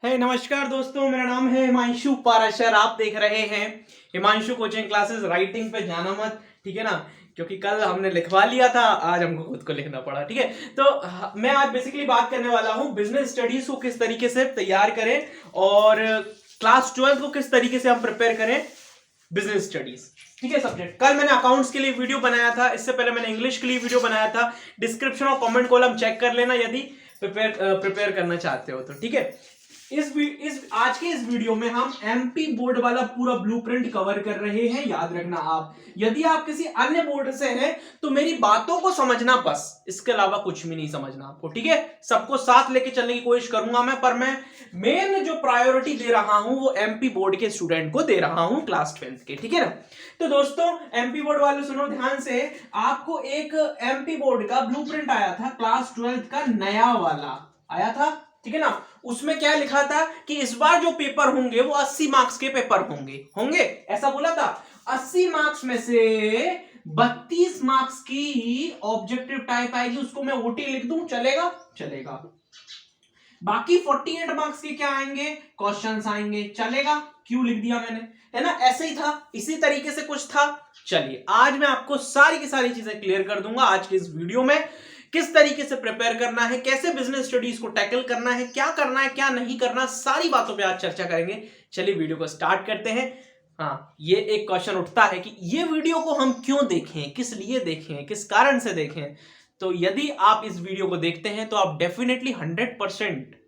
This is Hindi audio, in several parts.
नमस्कार दोस्तों, मेरा नाम है हिमांशु पाराशर। आप देख रहे हैं हिमांशु कोचिंग क्लासेस। राइटिंग पे जाना मत, ठीक है ना, क्योंकि कल हमने लिखवा लिया था, आज हमको खुद को लिखना पड़ा। ठीक है, तो मैं आज बेसिकली बात करने वाला हूँ बिजनेस स्टडीज को किस तरीके से तैयार करें और क्लास 12 को किस तरीके से हम प्रिपेयर करें बिजनेस स्टडीज। ठीक है सब्जेक्ट। कल मैंने अकाउंट्स के लिए वीडियो बनाया था, इससे पहले मैंने इंग्लिश के लिए वीडियो बनाया था। डिस्क्रिप्शन और कमेंट कॉलम चेक कर लेना यदि प्रिपेयर करना चाहते हो तो। ठीक है, आज के इस वीडियो में हम एमपी बोर्ड वाला पूरा ब्लूप्रिंट कवर कर रहे हैं। याद रखना, आप यदि आप किसी अन्य बोर्ड से हैं तो मेरी बातों को समझना, बस इसके अलावा कुछ भी नहीं समझना आपको। ठीक है, सबको साथ लेके चलने की कोशिश करूंगा मैं, पर मैं मेन जो प्रायोरिटी दे रहा हूं वो एमपी बोर्ड के स्टूडेंट को दे रहा हूं, क्लास 12 के। ठीक है ना, तो दोस्तों एमपी बोर्ड वाले सुनो ध्यान से। आपको एक एमपी बोर्ड का ब्लूप्रिंट आया था, क्लास 12 का नया वाला आया था। ठीक है ना, उसमें क्या लिखा था कि इस बार जो पेपर होंगे वो 80 मार्क्स के पेपर होंगे ऐसा बोला था। 80 मार्क्स में से 32 मार्क्स की ऑब्जेक्टिव टाइप आएगी, उसको मैं ओटी लिख दूं, चलेगा। बाकी 48 मार्क्स के क्या आएंगे, क्वेश्चंस आएंगे, चलेगा। क्यों लिख दिया मैंने, है ना, ऐसे ही था, इसी तरीके से कुछ था। चलिए, आज मैं आपको सारी की सारी चीजें क्लियर कर दूंगा आज के इस वीडियो में। किस तरीके से प्रिपेयर करना है, कैसे बिजनेस स्टडीज को टैकल करना है, क्या करना है क्या नहीं करना, सारी बातों पे आज चर्चा करेंगे। चलिए वीडियो को स्टार्ट करते हैं। हाँ, ये एक क्वेश्चन उठता है कि ये वीडियो को हम क्यों देखें, किस लिए देखें, किस कारण से देखें। तो यदि आप इस वीडियो को देखते हैं तो आप डेफिनेटली 100%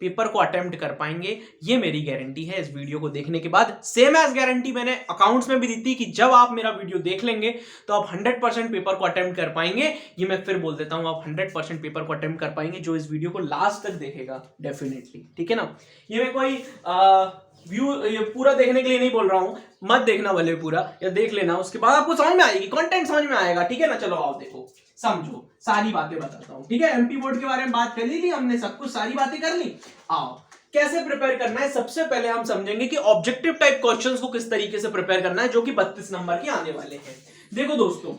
पेपर को अटेम्प्ट कर पाएंगे, ये मेरी गारंटी है इस वीडियो को देखने के बाद। सेम एज गारंटी मैंने अकाउंट्स में भी दी थी कि जब आप मेरा वीडियो देख लेंगे तो आप 100% पेपर को अटेम्प्ट कर पाएंगे। ये मैं फिर बोल देता हूं, आप 100% पेपर को अटेम्प्ट कर पाएंगे जो इस वीडियो को लास्ट तक देखेगा, डेफिनेटली। ठीक है ना, ये मैं कोई व्यू ये पूरा देखने के लिए नहीं बोल रहा हूं, मत देखना भले पूरा, या देख लेना, उसके बाद आपको समझ में आएगी, कंटेंट समझ में आएगा। ठीक है ना, चलो आओ देखो, समझो, सारी बातें बताता हूं। ठीक है, एमपी बोर्ड के बारे में बात कर ली हमने, सब कुछ सारी बातें कर ली। आओ, कैसे प्रिपेयर करना है, सबसे पहले हम समझेंगे कि ऑब्जेक्टिव टाइप क्वेश्चंस को किस तरीके से प्रिपेयर करना है, जो कि 32 नंबर के आने वाले हैं। देखो दोस्तों,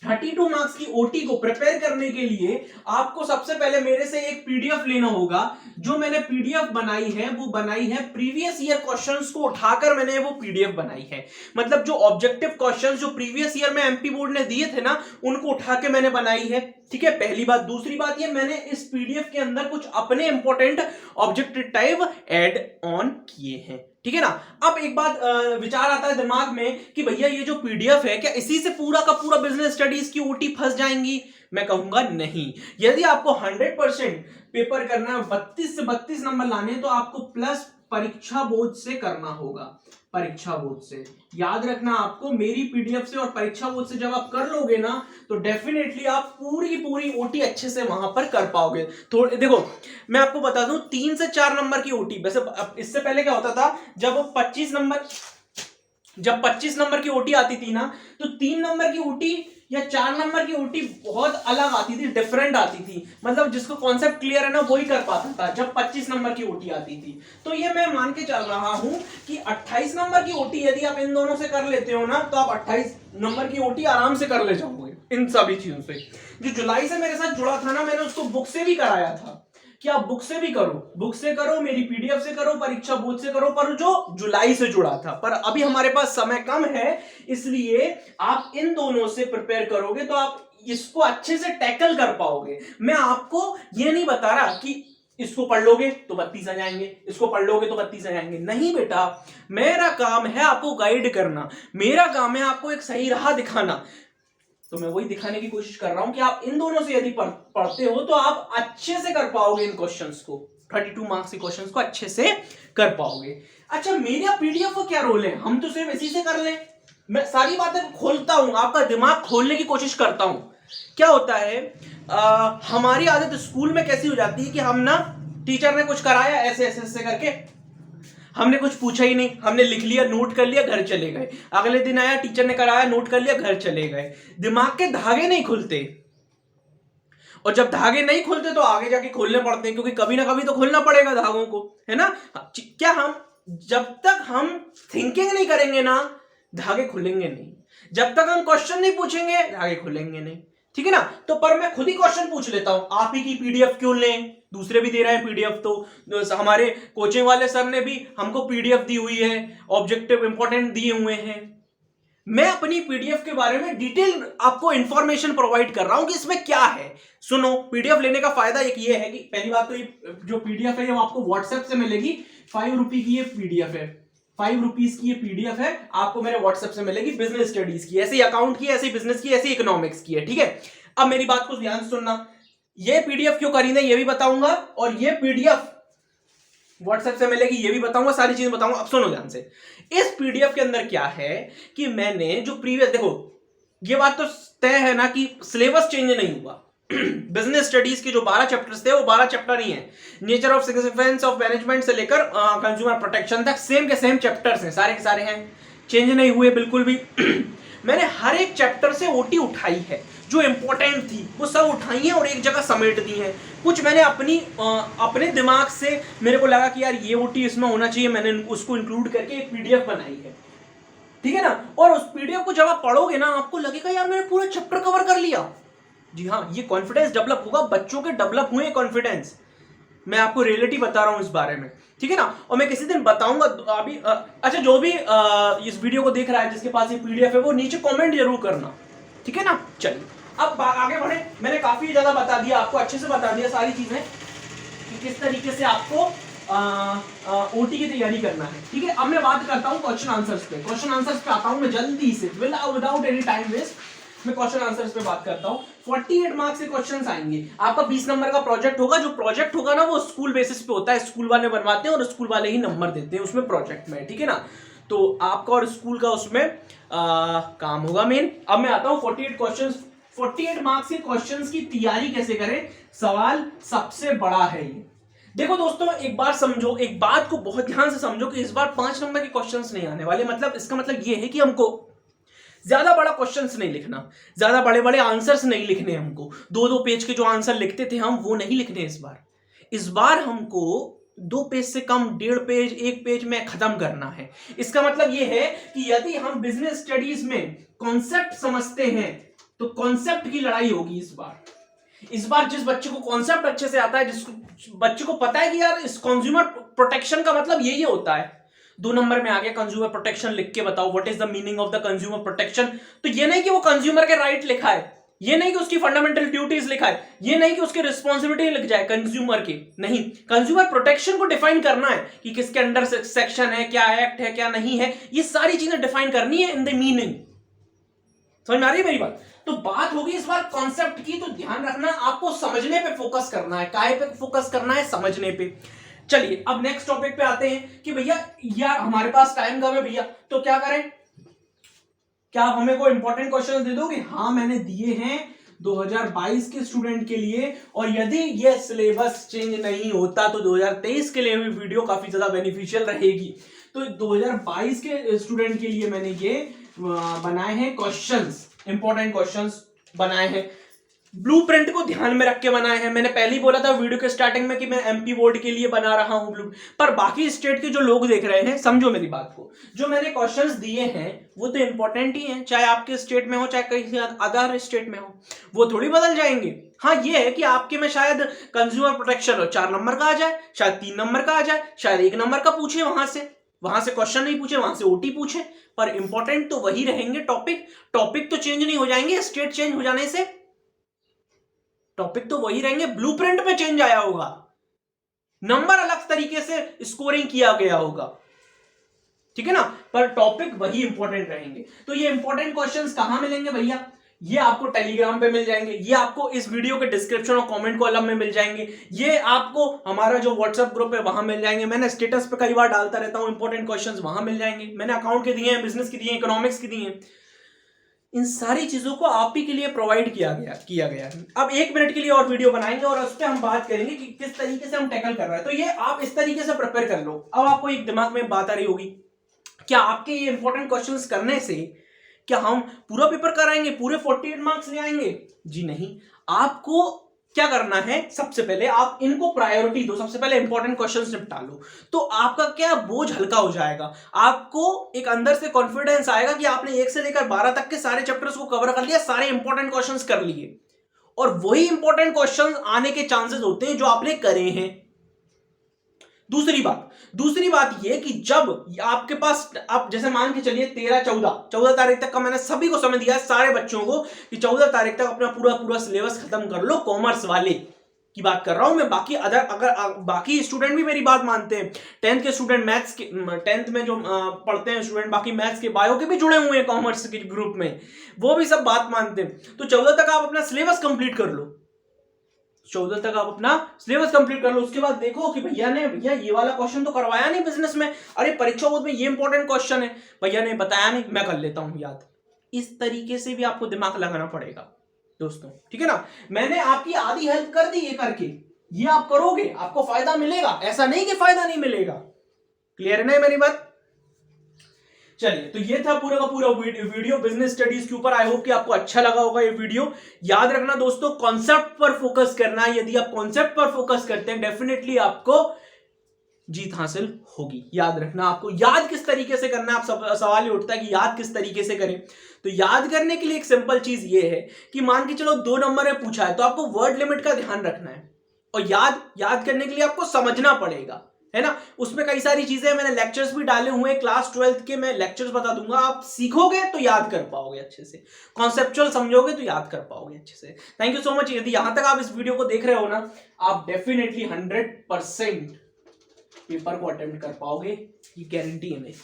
32 मार्क्स की ओटी को प्रिपेयर करने के लिए आपको सबसे पहले मेरे से एक पीडीएफ लेना होगा। जो मैंने पीडीएफ बनाई है वो बनाई है प्रीवियस ईयर क्वेश्चंस को उठाकर मैंने वो पीडीएफ बनाई है। मतलब जो ऑब्जेक्टिव क्वेश्चंस जो प्रीवियस ईयर में एमपी बोर्ड ने दिए थे ना, उनको उठा के मैंने बनाई है। ठीक है, पहली बात। दूसरी बात ये, मैंने इस पीडीएफ के अंदर कुछ अपने important objective type add on किए हैं। ठीक है ना, अब एक बात विचार आता है दिमाग में कि भैया ये जो पीडीएफ है, क्या इसी से पूरा का पूरा बिजनेस स्टडीज की ओटी फंस जाएंगी? मैं कहूंगा नहीं। यदि आपको 100% पेपर करना है, 32 से 32 नंबर लाने, तो आपको प्लस परीक्षा बोर्ड से करना होगा। परीक्षा बोर्ड से याद रखना, आपको मेरी पीडीएफ से और परीक्षा बोर्ड से जब आप कर लोगे ना, तो डेफिनेटली आप पूरी ओटी अच्छे से वहां पर कर पाओगे। थोड़े देखो, मैं आपको बता दूं, 3 से 4 नंबर की ओटी, वैसे इससे पहले क्या होता था, जब 25 नंबर की ओटी आती थी ना, तो 3 नंबर की ओटी या 4 नंबर की ओटी बहुत अलग आती थी, डिफरेंट आती थी। मतलब जिसको कॉन्सेप्ट क्लियर है ना, वही कर पाता था जब 25 नंबर की ओटी आती थी। तो ये मैं मान के चल रहा हूं कि 28 नंबर की ओटी यदि आप इन दोनों से कर लेते हो ना, तो आप 28 नंबर की ओटी आराम से कर ले जाओगे इन सभी चीजों से। जो जुलाई से मेरे साथ जुड़ा था ना, मैंने उसको बुक से भी कराया था कि आप बुक से भी करो, बुक से करो, मेरी पीडीएफ से करो, परीक्षा बोर्ड से करो, पर जो जुलाई से जुड़ा था। पर अभी हमारे पास समय कम है, इसलिए आप इन दोनों से प्रिपेयर करोगे तो आप इसको अच्छे से टैकल कर पाओगे। मैं आपको ये नहीं बता रहा कि इसको पढ़ लोगे तो 32 आ जाएंगे, इसको पढ़ लोगे तो 32 आ जाएंगे। नहीं बेटा, मेरा काम है आपको गाइड करना, मेरा काम है आपको एक सही राह दिखाना। तो मैं वही दिखाने की कोशिश कर रहा हूं कि आप इन दोनों से यदि पढ़ते हो तो आप अच्छे से कर पाओगे इन क्वेश्चंस को, 32 मार्क्स के क्वेश्चंस को अच्छे से कर पाओगे। अच्छा, मेरा पीडीएफ का क्या रोल है? हम तो सिर्फ इसी से कर लें। मैं सारी बातें खोलता हूं, आपका दिमाग खोलने की कोशिश करता हूं। क्या होता है, हमारी आदत स्कूल में कैसी हो जाती है कि हम ना, टीचर ने कुछ कराया ऐसे ऐसे ऐसे करके, हमने कुछ पूछा ही नहीं, हमने लिख लिया, नोट कर लिया, घर चले गए। अगले दिन आया, टीचर ने कराया, नोट कर लिया, घर चले गए। दिमाग के धागे नहीं खुलते, और जब धागे नहीं खुलते तो आगे जाके खोलने पड़ते हैं, क्योंकि कभी ना कभी तो खोलना पड़ेगा धागों को, है ना। क्या हम जब तक हम थिंकिंग नहीं करेंगे ना, धागे खुलेंगे नहीं। जब तक हम क्वेश्चन नहीं पूछेंगे, धागे खुलेंगे नहीं। ठीक है ना। तो पर मैं खुद ही क्वेश्चन पूछ लेता हूं, आप ही की पीडीएफ क्यों लें, दूसरे भी दे रहे हैं पीडीएफ, तो हमारे कोचिंग वाले सर ने भी हमको पीडीएफ दी हुई है, ऑब्जेक्टिव इंपॉर्टेंट दिए हुए हैं। मैं अपनी पीडीएफ के बारे में डिटेल आपको इंफॉर्मेशन प्रोवाइड कर रहा हूं कि इसमें क्या है। सुनो, पीडीएफ लेने का फायदा एक ये है कि पहली बात तो ये जो पीडीएफ है वो आपको व्हाट्सएप से मिलेगी। 5 रुपए की ये पीडीएफ है, 5 रुपीज की ये पीडीएफ है, आपको मेरे व्हाट्सएप से मिलेगी। बिजनेस स्टडीज की, ऐसे अकाउंट की, ऐसे बिजनेस की, ऐसे इकोनॉमिक्स की है, ठीक है। अब मेरी बात को ध्यान से सुनना, ये पीडीएफ क्यों खरीदे ये भी बताऊंगा, और ये पीडीएफ व्हाट्सएप से मिलेगी ये भी बताऊंगा, सारी चीजें बताऊंगा। अब सुनो ध्यान से, इस पीडीएफ के अंदर क्या है कि मैंने जो प्रीवियस, देखो ये बात तो तय है ना कि सिलेबस चेंज नहीं हुआ। बिजनेस स्टडीज के जो 12 चैप्टर्स थे वो 12 चैप्टर ही हैं। Nature of significance of management से लेकर कंज्यूमर प्रोटेक्शन तक सेम के सेम चैप्टर्स हैं, सारे के सारे हैं, चेंज नहीं हुए बिल्कुल भी। मैंने हर एक चैप्टर से ओटी उठाई है, जो इंपॉर्टेंट थी वो सब उठाई है और एक जगह समेट दी है। कुछ मैंने अपने दिमाग से मेरे को लगा कि यार ये ओटी इसमें होना चाहिए, मैंने उसको इंक्लूड करके एक पीडीएफ बनाई है, ठीक है ना। और उस पीडीएफ को जब आप पढ़ोगे ना, आपको लगेगा यार मैंने पूरा चैप्टर कवर कर लिया। जी हाँ, ये कॉन्फिडेंस डेवलप होगा, बच्चों के डेवलप हुए कॉन्फिडेंस। मैं आपको रियलिटी बता रहा हूं इस बारे में, ठीक है ना। और मैं किसी दिन बताऊंगा अभी। अच्छा, जो भी इस वीडियो को देख रहा है जिसके पास ये पीडीएफ है वो नीचे कमेंट जरूर करना, ठीक है ना। चलिए अब आगे बढ़े। मैंने काफी ज्यादा बता दिया आपको, अच्छे से बता दिया सारी चीजें कि किस तरीके से आपको ओटी की तैयारी करना है, ठीक है। अब मैं बात करता हूं क्वेश्चन आंसर्स पे। क्वेश्चन आंसर्स पे आता हूं मैं जल्दी से, विदाउट एनी टाइम वेस्ट। मैं क्वेश्चन आंसर्स पे बात करता हूं। 48 मार्क्स के क्वेश्चंस आएंगे। आपका 20 नंबर का प्रोजेक्ट होगा। जो प्रोजेक्ट होगा ना वो स्कूल बेसिस पे होता है, स्कूल वाले बनवाते हैं और स्कूल वाले ही नंबर देते हैं उसमें, प्रोजेक्ट में, ठीक है ना। तो आपका और स्कूल का उसमें काम होगा मेन। अब मैं आता हूं 48 क्वेश्चंस। 48 मार्क्स के क्वेश्चंस की तैयारी कैसे करें, सवाल सबसे बड़ा है ये। देखो दोस्तों, एक बार समझो, एक बात को बहुत ध्यान से समझो कि इस बार 5 नंबर के क्वेश्चंस नहीं आने वाले। मतलब इसका मतलब ये है कि हमको ज्यादा बड़ा क्वेश्चंस नहीं लिखना, ज्यादा बड़े बड़े आंसर्स नहीं लिखने हमको। 2-2 पेज के जो आंसर लिखते थे हम, वो नहीं लिखने इस बार। इस बार हमको 2 पेज से कम, 1.5 पेज, 1 पेज में खत्म करना है। इसका मतलब ये है कि यदि हम बिजनेस स्टडीज में कॉन्सेप्ट समझते हैं तो कॉन्सेप्ट की लड़ाई होगी इस बार। इस बार जिस बच्चे को कॉन्सेप्ट अच्छे से आता है, जिस बच्चे को पता है कि यार इस कंज्यूमर प्रोटेक्शन का मतलब ये होता है। 2 नंबर में आ गया कंज्यूमर प्रोटेक्शन, लिख के बताओ what is the meaning of the consumer protection. तो ये नहीं कि वो कंज्यूमर के राइट लिखा है, ये नहीं कि उसकी फंडामेंटल ड्यूटीज लिखा है, ये नहीं कि उसकी रिस्पॉन्सिबिलिटी लिख जाए कंज्यूमर की, नहीं। कंज्यूमर प्रोटेक्शन को डिफाइन करना है कि किसके अंडर सेक्शन है, क्या एक्ट है, क्या नहीं है, ये सारी चीजें डिफाइन करनी है इन द मीनिंग। समझ में आ रही है मेरी बात। तो बात होगी इस बार कॉन्सेप्ट की, तो ध्यान रखना आपको समझने पे फोकस करना है। काहे पे फोकस करना है, समझने पे। चलिए अब नेक्स्ट टॉपिक पे आते हैं कि भैया यार हमारे पास टाइम कम है भैया, तो क्या करें। क्या आप हमें कोई इंपॉर्टेंट क्वेश्चन दे दोगे? हाँ, मैंने दिए हैं 2022 के स्टूडेंट के लिए। और यदि ये सिलेबस चेंज नहीं होता तो 2023 के लिए भी वीडियो काफी ज्यादा बेनिफिशियल रहेगी। तो 2022 के स्टूडेंट के लिए मैंने ये बनाए हैं क्वेश्चंस, इंपॉर्टेंट क्वेश्चंस बनाए हैं। ब्लूप्रिंट को ध्यान में रख के बनाए हैं। मैंने पहले ही बोला था वीडियो के स्टार्टिंग में कि मैं एमपी बोर्ड के लिए बना रहा हूं ब्लू, पर बाकी स्टेट के जो लोग देख रहे हैं, समझो मेरी बात को, जो मैंने क्वेश्चंस दिए हैं वो तो इंपॉर्टेंट ही हैं, चाहे आपके स्टेट में हो चाहे कहीं अदर स्टेट में हो, वो थोड़ी बदल जाएंगे। हाँ, ये है कि आपके में शायद कंज्यूमर प्रोटेक्शन 4 नंबर का आ जाए, शायद 3 नंबर का आ जाए, शायद 1 नंबर का पूछे, वहां से क्वेश्चन नहीं पूछे, वहां से ओटी पूछे, पर इंपॉर्टेंट तो वही रहेंगे। टॉपिक तो चेंज नहीं हो जाएंगे स्टेट चेंज हो जाने से, टॉपिक तो वही रहेंगे। ब्लूप्रिंट में चेंज आया होगा, नंबर अलग तरीके से स्कोरिंग किया गया होगा, ठीक है ना, पर टॉपिक वही इंपॉर्टेंट रहेंगे। तो ये इंपॉर्टेंट क्वेश्चंस कहां मिलेंगे भैया? ये आपको टेलीग्राम पे मिल जाएंगे, ये आपको इस वीडियो के डिस्क्रिप्शन और कमेंट कॉलम में मिल जाएंगे, ये आपको हमारा जो व्हाट्सएप ग्रुप है वहां मिल जाएंगे। मैंने स्टेटस पे कई बार डालता रहता हूं, इंपॉर्टेंट क्वेश्चंस वहां मिल जाएंगे। मैंने अकाउंट के दिए हैं, बिजनेस के दिए हैं, इकोनॉमिक्स के दिए हैं। इन सारी चीजों को आप ही के लिए प्रोवाइड किया गया है। अब 1 मिनट के लिए और वीडियो बनाएंगे और उस पर हम बात करेंगे कि किस तरीके से हम टैकल कर रहे हैं। तो ये आप इस तरीके से प्रिपेयर कर लो। अब आपको एक दिमाग में बात आ रही होगी, क्या आपके ये इंपॉर्टेंट क्वेश्चंस करने से क्या हम पूरा पेपर कराएंगे, पूरे 48 मार्क्स ले आएंगे? जी नहीं। आपको क्या करना है, सबसे पहले आप इनको प्रायोरिटी दो, सबसे पहले इंपॉर्टेंट क्वेश्चंस निपटा लो, तो आपका क्या बोझ हल्का हो जाएगा। आपको एक अंदर से कॉन्फिडेंस आएगा कि आपने 1 से लेकर 12 तक के सारे चैप्टर्स को कवर कर लिया, सारे इंपॉर्टेंट क्वेश्चंस कर लिए। और वही इंपॉर्टेंट क्वेश्चन आने के चांसेस होते हैं जो आपने करे हैं। दूसरी बात ये कि जब आपके पास, आप जैसे मान के चलिए 14 तारीख तक का मैंने सभी को समय दिया है, सारे बच्चों को, कि 14 तारीख तक अपना पूरा सिलेबस खत्म कर लो। कॉमर्स वाले की बात कर रहा हूं मैं, बाकी अगर बाकी स्टूडेंट भी मेरी बात मानते हैं, 10th के स्टूडेंट, मैथ्स के 10th में जो पढ़ते हैं स्टूडेंट, बाकी मैथ्स के बायो के भी जुड़े हुए हैं कॉमर्स के ग्रुप में, वो भी सब बात मानते हैं। तो 14 तक आप अपना सिलेबस कंप्लीट कर लो, 14 तक आप अपना सिलेबस कंप्लीट कर लो। उसके बाद देखो कि भैया ये वाला क्वेश्चन तो करवाया नहीं बिजनेस में, अरे परीक्षा बोर्ड में ये इंपॉर्टेंट क्वेश्चन है, भैया ने बताया नहीं, मैं कर लेता हूं याद। इस तरीके से भी आपको दिमाग लगाना पड़ेगा दोस्तों, ठीक है ना। मैंने आपकी आधी हेल्प कर दी, ये करके ये आप करोगे, आपको फायदा मिलेगा, ऐसा नहीं कि फायदा नहीं मिलेगा। क्लियर है ना मेरी बात? चलिए, तो ये था पूरा का पूरा वीडियो बिजनेस स्टडीज के ऊपर। आई होप कि आपको अच्छा लगा होगा ये वीडियो। याद रखना दोस्तों, कॉन्सेप्ट पर फोकस करना है। यदि आप कॉन्सेप्ट पर फोकस करते हैं, डेफिनेटली आपको जीत हासिल होगी। याद रखना, आपको याद किस तरीके से करना है। आप सवाल ये उठता है कि याद किस तरीके से करें। तो याद करने के लिए एक सिंपल चीज ये है कि मान के चलो 2 नंबर में पूछा है, तो आपको वर्ड लिमिट का ध्यान रखना है, और याद करने के लिए आपको समझना पड़ेगा, है ना। उसमें कई सारी चीजें मैंने लेक्चर्स भी डाले हुए हैं, क्लास 12th के मैं लेक्चर्स बता दूंगा। आप सीखोगे तो याद कर पाओगे अच्छे से, कॉन्सेप्चुअल समझोगे तो याद कर पाओगे अच्छे से। Thank you so much. यदि यहां तक आप इस वीडियो को देख रहे हो ना, आप डेफिनेटली 100% पेपर को अटेम्प्ट कर पाओगे, ये गारंटी है मेरी।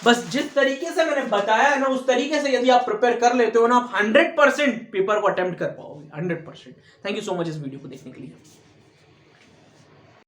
बस जिस तरीके से मैंने बताया है ना, उस तरीके से यदि आप प्रिपेयर कर लेते हो ना, आप 100% पेपर को अटेम्प्ट कर पाओगे, 100%। थैंक यू सो मच इस वीडियो को देखने के लिए।